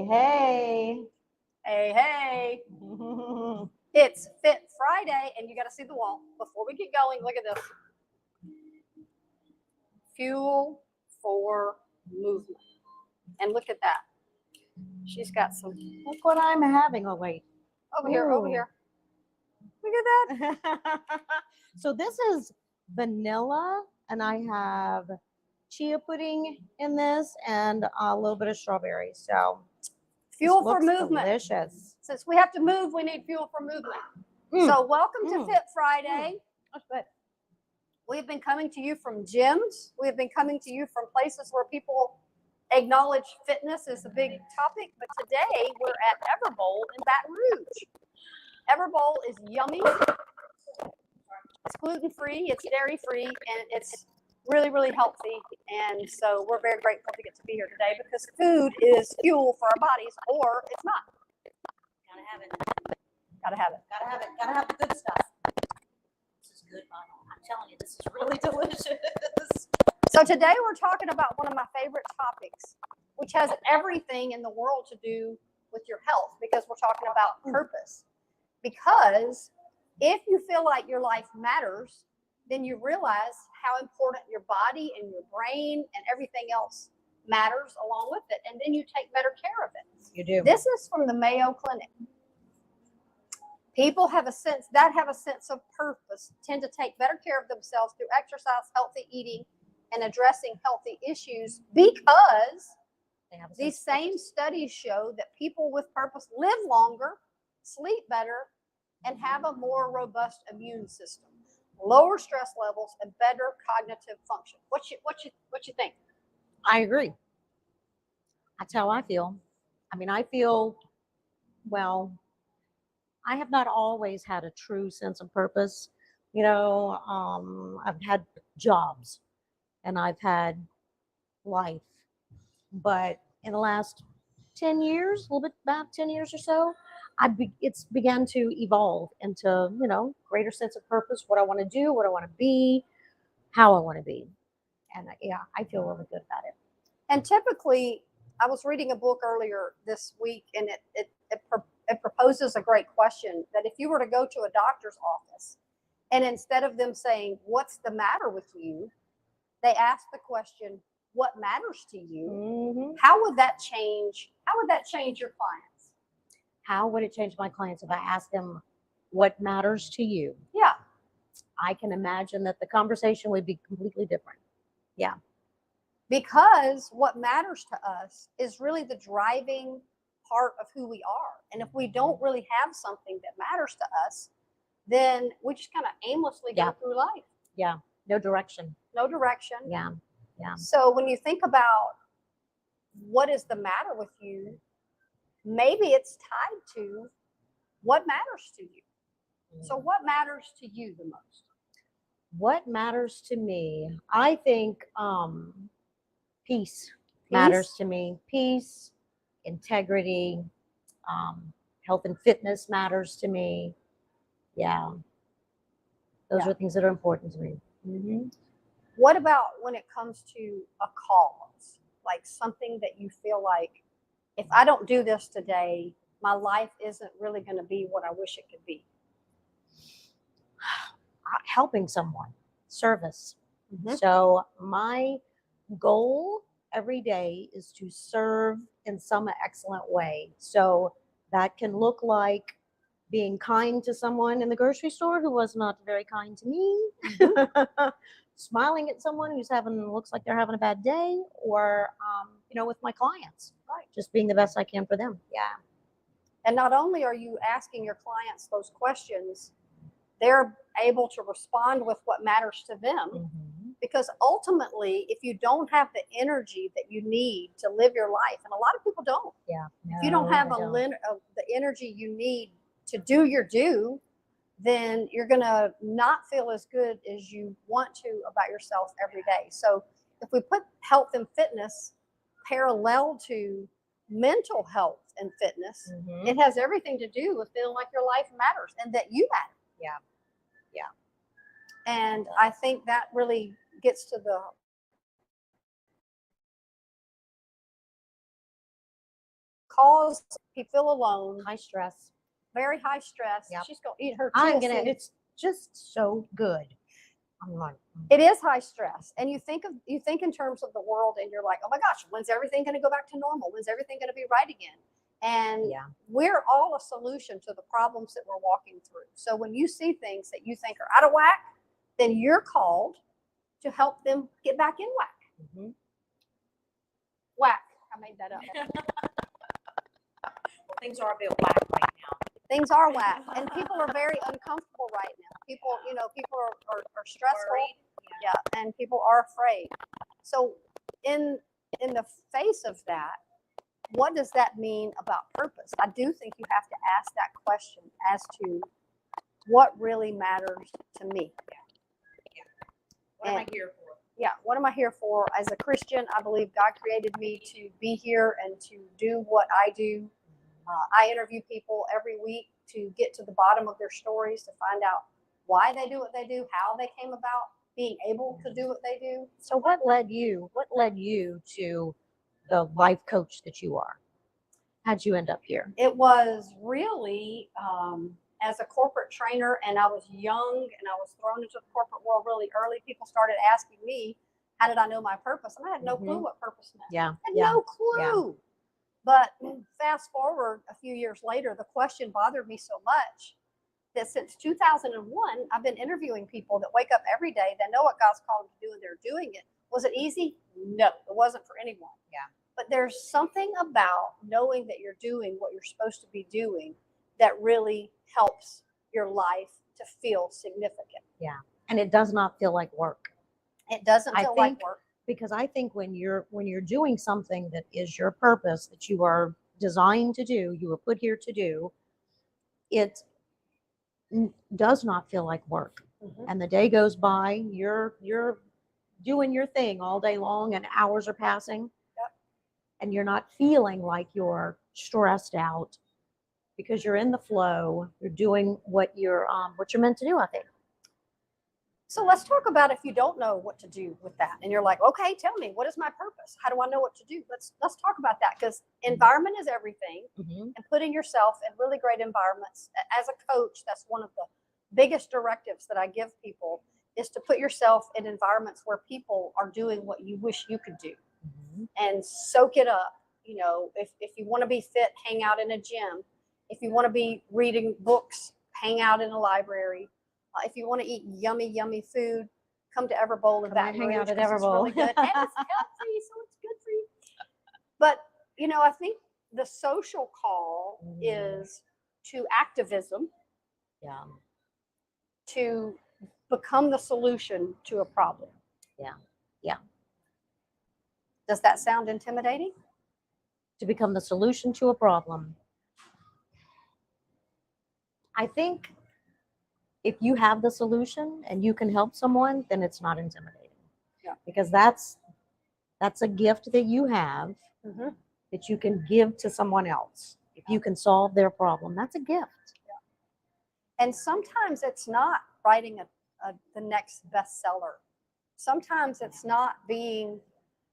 hey. Hey, hey. It's Fit Friday, and you got to see the wall. Before we get going, look at this. Fuel for movement. And look at that. She's got some. Look what I'm having. Oh, wait. Over here, over Ooh. here. Look at that. So this is vanilla, and I have chia pudding in this and a little bit of strawberry. So Fuel this for looks movement. delicious. Since we have to move, we need fuel for movement. So welcome to Fit Friday. We've been coming to you from gyms. We've been coming to you from places where people acknowledge fitness is a big topic. But today we're at Everbowl in Baton Rouge. Everbowl is yummy. It's gluten-free, it's dairy-free, and it's really, really healthy. And so we're very grateful to get to be here today because food is fuel for our bodies, or it's not. Gotta have it. Gotta have it. Gotta have it. Gotta have the good stuff. This is good, Mama. I'm telling you, this is really delicious. So today we're talking about one of my favorite topics, which has everything in the world to do with your health, because we're talking about purpose. Because if you feel like your life matters, then you realize how important your body and your brain and everything else matters along with it. And then you take better care of it. You do. This is from the Mayo Clinic. People have a sense of purpose, tend to take better care of themselves through exercise, healthy eating, and addressing healthy issues, because these same studies show that people with purpose live longer, sleep better, and have a more robust immune system, lower stress levels, and better cognitive function. What you think? I agree. That's how I feel. I mean, I feel, well, I have not always had a true sense of purpose. You know, I've had jobs and I've had life, but in the last 10 years, a little bit about 10 years or so, it's began to evolve into, you know, greater sense of purpose, what I want to do, what I want to be, how I want to be. And yeah, I feel really good about it. And typically, I was reading a book earlier this week, and it proposes a great question, that if you were to go to a doctor's office and instead of them saying, "What's the matter with you?" they ask the question, "What matters to you?" Mm-hmm. How would that change your clients? How would it change my clients if I asked them what matters to you? Yeah. I can imagine that the conversation would be completely different. Yeah. Because what matters to us is really the driving part of who we are. And if we don't really have something that matters to us, then we just kind of aimlessly go through life. Yeah. No direction. No direction. Yeah. Yeah. So when you think about what is the matter with you, maybe it's tied to what matters to you. So what matters to you the most? What matters to me? I think peace matters to me. Peace, integrity, health and fitness matters to me. Yeah. Those are things that are important to me. Mm-hmm. What about when it comes to a cause? Like something that you feel like, if I don't do this today, my life isn't really going to be what I wish it could be. Helping someone, service. Mm-hmm. So my goal every day is to serve in some excellent way. So that can look like being kind to someone in the grocery store who was not very kind to me, mm-hmm. Smiling at someone who's looks like they're having a bad day, or you know, with my clients, right, just being the best I can for them. Yeah. And not only are you asking your clients those questions, they're able to respond with what matters to them. Mm-hmm. Because ultimately, if you don't have the energy that you need to live your life, and a lot of people don't. Yeah. No, if you don't have the energy you need to do your due, then you're going to not feel as good as you want to about yourself every day. So if we put health and fitness parallel to mental health and fitness, mm-hmm. it has everything to do with feeling like your life matters and that you matter. Yeah. Yeah. And I think that really gets to the cause people feel alone, High stress. very high stress. Yep. She's gonna eat her I'm chia gonna. seeds. It's just so good. I'm like, It is high stress, and you think in terms of the world, and you're like, oh my gosh, when's everything going to go back to normal? When's everything going to be right again? And yeah, we're all a solution to the problems that we're walking through. So when you see things that you think are out of whack, then you're called to help them get back in whack. hmm Whack. I made that up. Well, things are a bit whack right now. Things are whack, and people are very uncomfortable right now. People are stressful. Worried. Yeah, and people are afraid. So in the face of that, what does that mean about purpose? I do think you have to ask that question as to what really matters to me. What am I here for? Yeah, what am I here for? As a Christian, I believe God created me to be here and to do what I do. I interview people every week to get to the bottom of their stories, to find out why they do what they do, how they came about being able to do what they do. So what led you to the life coach that you are? How'd you end up here? It was really as a corporate trainer, and I was young and I was thrown into the corporate world really early. People started asking me, how did I know my purpose? And I had no clue what purpose meant. Yeah, I had yeah, no clue. But fast forward a few years later, the question bothered me so much that since 2001, I've been interviewing people that wake up every day, that know what God's called them to do, and they're doing it. Was it easy? No, it wasn't for anyone. Yeah. But there's something about knowing that you're doing what you're supposed to be doing that really helps your life to feel significant. Yeah, and it does not feel like work. It doesn't I feel think- like work. Because I think when you're doing something that is your purpose, that you are designed to do, you were put here to do, it does not feel like work. Mhm. And the day goes by, you're doing your thing all day long, and hours are passing. Yep. And you're not feeling like you're stressed out because you're in the flow. You're doing what you're meant to do, I think. So let's talk about if you don't know what to do with that, and you're like, okay, tell me, what is my purpose? How do I know what to do? Let's talk about that, because environment is everything, Mm-hmm. and putting yourself in really great environments. As a coach, that's one of the biggest directives that I give people, is to put yourself in environments where people are doing what you wish you could do, Mm-hmm. and soak it up. You know, if you want to be fit, hang out in a gym. If you want to be reading books, hang out in a library. If you want to eat yummy, yummy food, come to Everbowl and Come and hang out at It's really Everbowl. good, and it's healthy, so it's good for you. But you know, I think the social call is to activism, Yeah. to become the solution to a problem. Yeah. Yeah. Does that sound intimidating? To become the solution to a problem. I think if you have the solution and you can help someone, then it's not intimidating. Yeah. Because that's a gift that you have Mm-hmm. that you can give to someone else. If you can solve their problem, that's a gift. And sometimes it's not writing the next bestseller. Sometimes it's not being,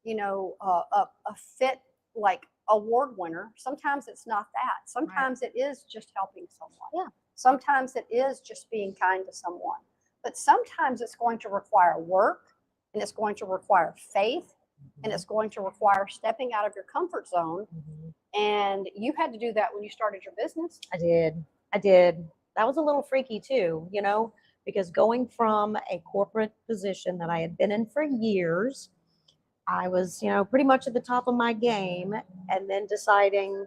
you know, a fit like award winner. Sometimes it's not that. Sometimes it is just helping someone. Yeah. Sometimes it is just being kind to someone. But sometimes it's going to require work, and it's going to require faith, and it's going to require stepping out of your comfort zone. Mhm. And you had to do that when you started your business. I did. That was a little freaky too, you know, because going from a corporate position that I had been in for years, I was, you know, pretty much at the top of my game, and then deciding,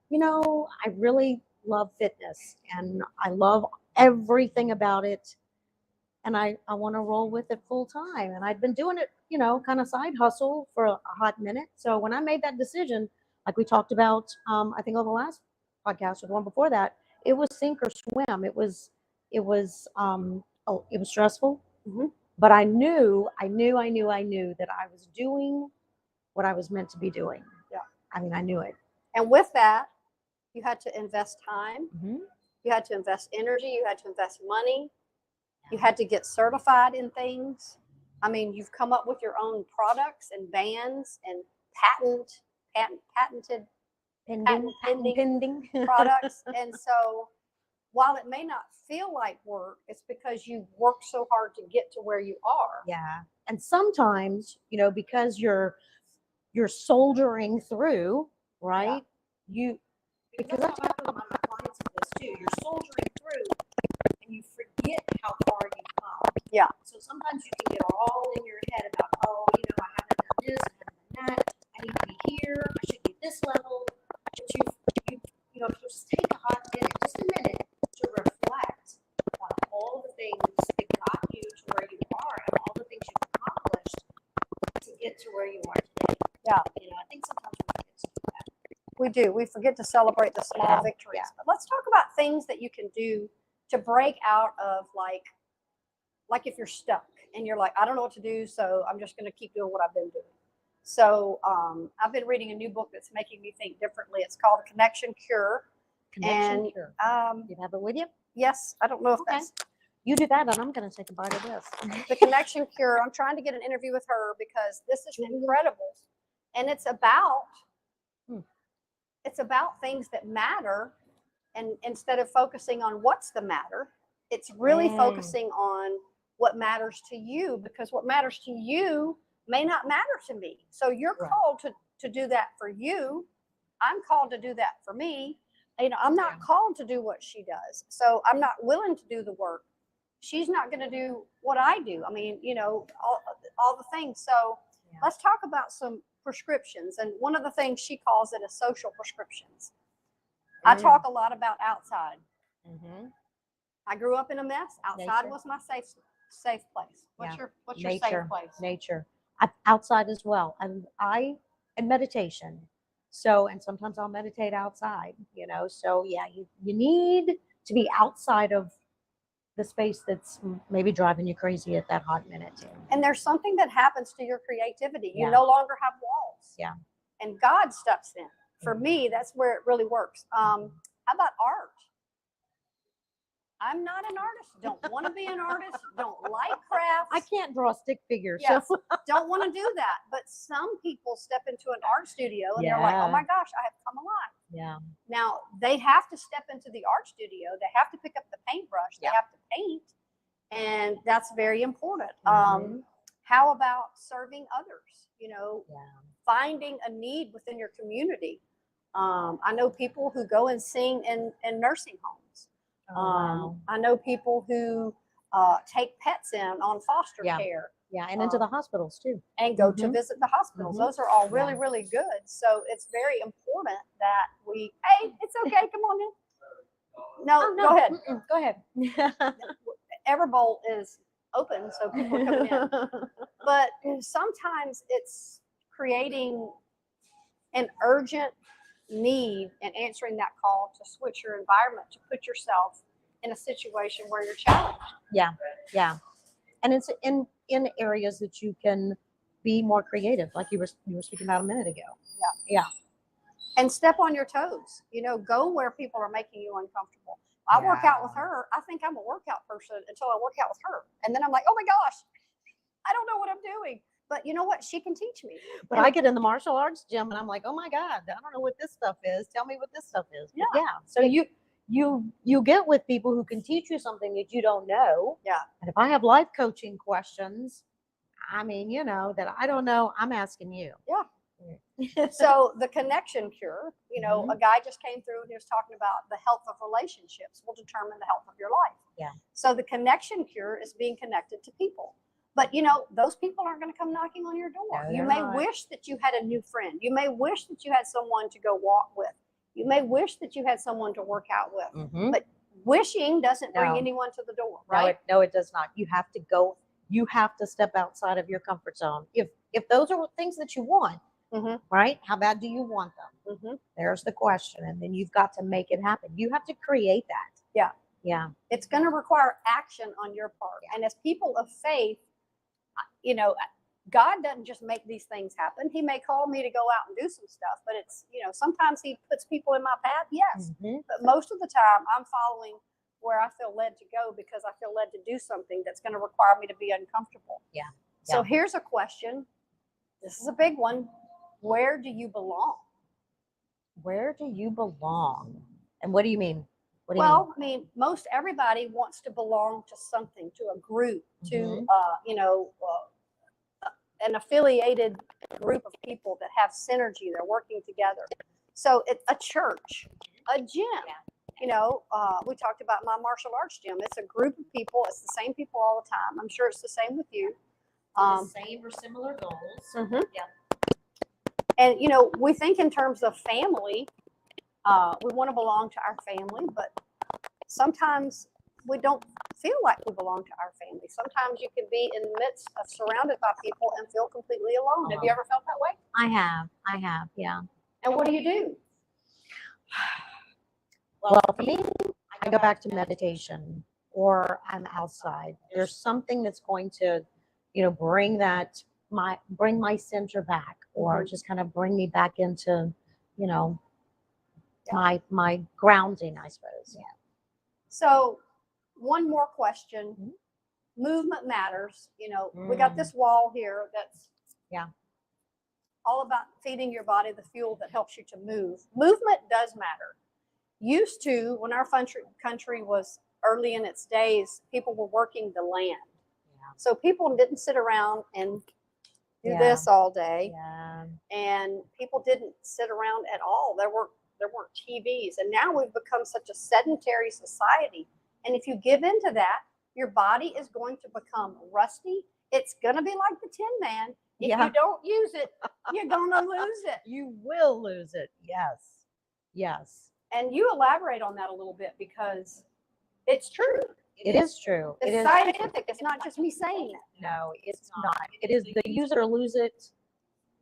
you know, I really love fitness and I love everything about it. And I want to roll with it full time. And I'd been doing it, you know, kind of side hustle for a hot minute. So when I made that decision, like we talked about, I think on the last podcast or the one before that, it was sink or swim. It was stressful, Mhm. but I knew that I was doing what I was meant to be doing. Yeah. I mean, I knew it. And with that, you had to invest time. Mm-hmm. You had to invest energy. You had to invest money. You had to get certified in things. I mean, you've come up with your own products and bands and patented patent pending. products. And so while it may not feel like work, it's because you worked so hard to get to where you are. Yeah. And sometimes, because you're soldiering through, right? Because that's how I feel about my clients with this too. You're soldiering through and you forget how far you've come. Yeah. So sometimes you can get all in your head about, oh, I haven't done this, I haven't done that. I need to be here. I should be at this level. But if you just take just a minute to reflect on all the things that got you to where you are and all the things you've accomplished to get to where you are today. Yeah. I think sometimes we forget to do that. We do. We forget to celebrate the small victories. Yeah. But let's talk about things that you can do to break out of like if you're stuck and you're like, I don't know what to do, so I'm just going to keep doing what I've been doing. So I've been reading a new book that's making me think differently. It's called The Connection Cure. Connection Cure. You have it with you? Yes, I don't know if Okay. that's You do that, and I'm going to take a bite of this. The Connection Cure. I'm trying to get an interview with her because this is incredible. And it's about things that matter. And instead of focusing on what's the matter, it's really focusing on what matters to you, because what matters to you may not matter to me. So you're called to do that for you. I'm called to do that for me. I'm not called to do what she does. So I'm not willing to do the work. She's not going to do what I do. I mean, all the things. So let's talk about some prescriptions. And one of the things she calls it is social prescriptions. I talk a lot about outside. I grew up in a mess. Outside was my safe place. What's your safe place? Nature. Outside as well. And meditation. So, and sometimes I'll meditate outside, so yeah, you need to be outside of the space that's maybe driving you crazy at that hot minute. And there's something that happens to your creativity. You Yeah. no longer have walls. Yeah. And God steps in. For me, that's where it really works. How about art? I'm not an artist. Don't want to be an artist. Don't like crafts. I can't draw stick figures. Yes, So. don't want to do that. But some people step into an art studio and they're like, oh my gosh, I have come alive. Yeah. Now, they have to step into the art studio. They have to pick up the paintbrush. They have to paint. And that's very important. How about serving others? Finding a need within your community. I know people who go and sing in nursing homes. Wow. I know people who take pets in on foster care. Yeah, and into the hospitals too. And go to visit the hospitals. Those are all really, really good. So it's very important that hey, it's okay, come on in. No, go ahead. Go ahead. Everbowl is open, so people are coming in. But sometimes it's creating an urgent need and answering that call to switch your environment, to put yourself in a situation where you're challenged. Yeah. And it's in areas that you can be more creative, like you were speaking about a minute ago. Yeah. And step on your toes. Go where people are making you uncomfortable. I work out with her. I think I'm a workout person until I work out with her. And then I'm like, oh my gosh, I don't know what I'm doing. But you know what? She can teach me. But I get in the martial arts gym and I'm like, oh my God, I don't know what this stuff is. Tell me what this stuff is. Yeah. So you get with people who can teach you something that you don't know. Yeah. And if I have life coaching questions, that I don't know, I'm asking you. Yeah. So the Connection Cure, a guy just came through and he was talking about the health of relationships will determine the health of your life. Yeah. So the Connection Cure is being connected to people. But those people aren't going to come knocking on your door. No, you may not. wish that you had a new friend. You may wish that you had someone to go walk with. You may wish that you had someone to work out with. But wishing doesn't bring anyone to the door, right? No, it does not. You have to go. You have to step outside of your comfort zone. If those are things that you want, right? How bad do you want them? There's the question. And then you've got to make it happen. You have to create that. Yeah. Yeah. It's going to require action on your part. Yeah. And as people of faith, God doesn't just make these things happen. He may call me to go out and do some stuff, but it's, sometimes he puts people in my path. Yes. But most of the time I'm following where I feel led to go because I feel led to do something that's going to require me to be uncomfortable. Yeah. So here's a question. This is a big one. Where do you belong? Where do you belong? And what do you mean? What do you Well, I mean, most everybody wants to belong to something, to a group, to Mhm. an affiliated group of people that have synergy. They're working together. So it's a church, a gym. We talked about my martial arts gym. It's a group of people. It's the same people all the time. I'm sure it's the same with you. The same or similar goals. Mhm. Yeah. And we think in terms of family. We want to belong to our family, but sometimes we don't feel like we belong to our family. Sometimes you can be in the midst of surrounded by people and feel completely alone. Have you ever felt that way? I have, yeah. And what do you do? Well, for me, I go back to meditation or I'm outside. There's something that's going to, bring bring my center back or just kind of bring me back into, you know, my grounding, I suppose. Yeah. So, one more question. Mhm. Movement matters. We got this wall here that's Yeah. all about feeding your body the fuel that helps you to move. Movement does matter. Used to, when our country was early in its days, people were working the land. Yeah. So people didn't sit around and do Yeah. this all day. Yeah. And people didn't sit around at all. There weren't TVs. And now we've become such a sedentary society. And if you give into that, your body is going to become rusty. It's going to be like the Tin Man. If Yeah. you don't use it, you're going to lose it. You will lose it. Yes. Yes. And you elaborate on that a little bit because it's true. It is true. It's It is. scientific. It's not just me saying it. No, it's not. It is the use it or lose it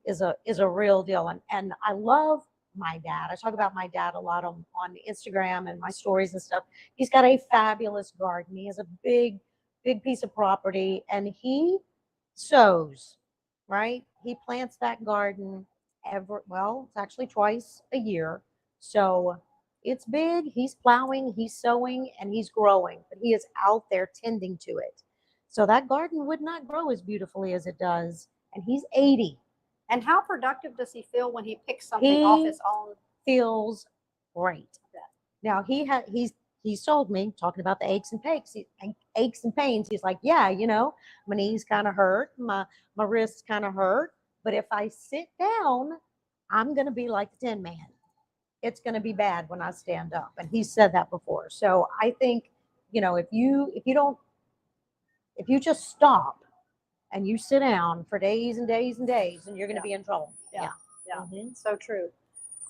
is a real deal. And I love my dad. I talk about my dad a lot on Instagram and my stories and stuff. He's got a fabulous garden. He has a big piece of property and he sows, right? He plants that garden it's actually twice a year. So it's big. He's plowing, he's sowing, and he's growing, but he is out there tending to it. So that garden would not grow as beautifully as it does. And he's 80. And how productive does he feel when he picks something off He his own? feels great. Now he's told me, talking about the aches and pains. He's like, yeah, my knees kind of hurt, my wrists kind of hurt, but if I sit down, I'm gonna be like the Tin Man. It's gonna be bad when I stand up, and he said that before. So I think, if you just stop and you sit down for days and days and days, and you're gonna be in trouble. Yeah. Mhm. So true.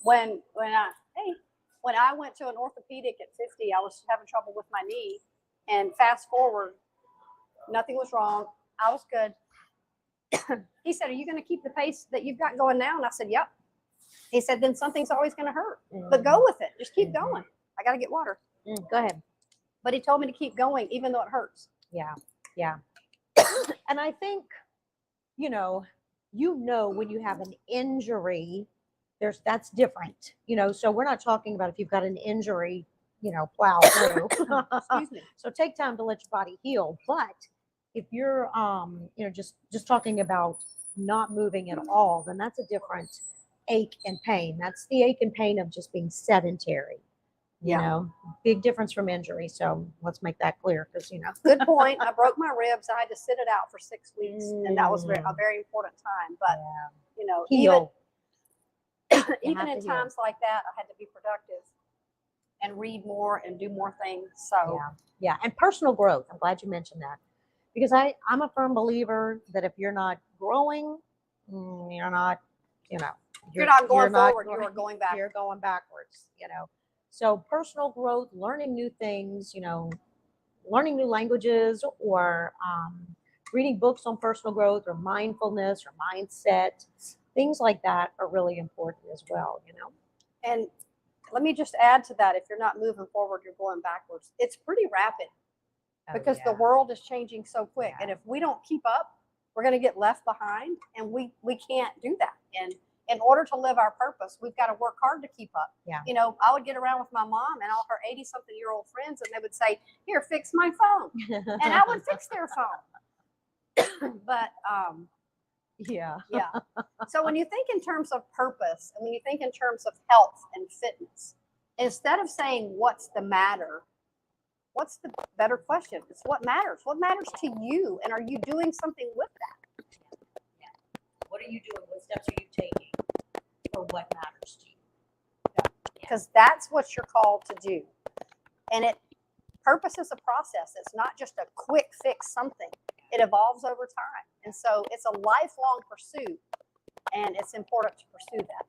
When I went to an orthopedic at 50, I was having trouble with my knee, and fast forward, nothing was wrong. I was good. He said, "Are you going to keep the pace that you've got going now?" And I said, "Yep." He said, "Then something's always going to hurt, but go with it. Just keep going." I got to get water. Go ahead. But he told me to keep going, even though it hurts. Yeah. And I think, when you have an injury, that's different. So we're not talking about if you've got an injury, plow through. Excuse me. So take time to let your body heal. But if you're, just talking about not moving at all, then that's a different ache and pain. That's the ache and pain of just being sedentary. Big difference from injury. So let's make that clear because, Good point. I broke my ribs. I had to sit it out for 6 weeks, and that was a very important time. But heal. even in to heal. times like that, I had to be productive and read more and do more things. So Yeah. And personal growth. I'm glad you mentioned that because I'm a firm believer that if you're not growing, you're not, you're not going forward. You are going back. You're going backwards. So personal growth, learning new things, learning new languages or reading books on personal growth or mindfulness or mindset, things like that are really important as well, And let me just add to that. If you're not moving forward, you're going backwards. It's pretty rapid because the world is changing so quick. And if we don't keep up, we're going to get left behind, and we can't do that. And in order to live our purpose, we've got to work hard to keep up. Yeah. I would get around with my mom and all her 80-something-year-old friends, and they would say, "Here, fix my phone," and I would fix their phone. But Yeah. Yeah. So when you think in terms of purpose and when you think in terms of health and fitness, instead of saying what's the matter, what's the better question? It's what matters. What matters to you? And are you doing something with that? What are you doing? What steps are you taking for what matters to you? Because that's what you're called to do. And purpose is a process. It's not just a quick fix something. It evolves over time. And so it's a lifelong pursuit. And it's important to pursue that.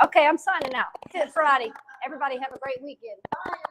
Okay, I'm signing out. Fit Friday. Everybody have a great weekend. Bye.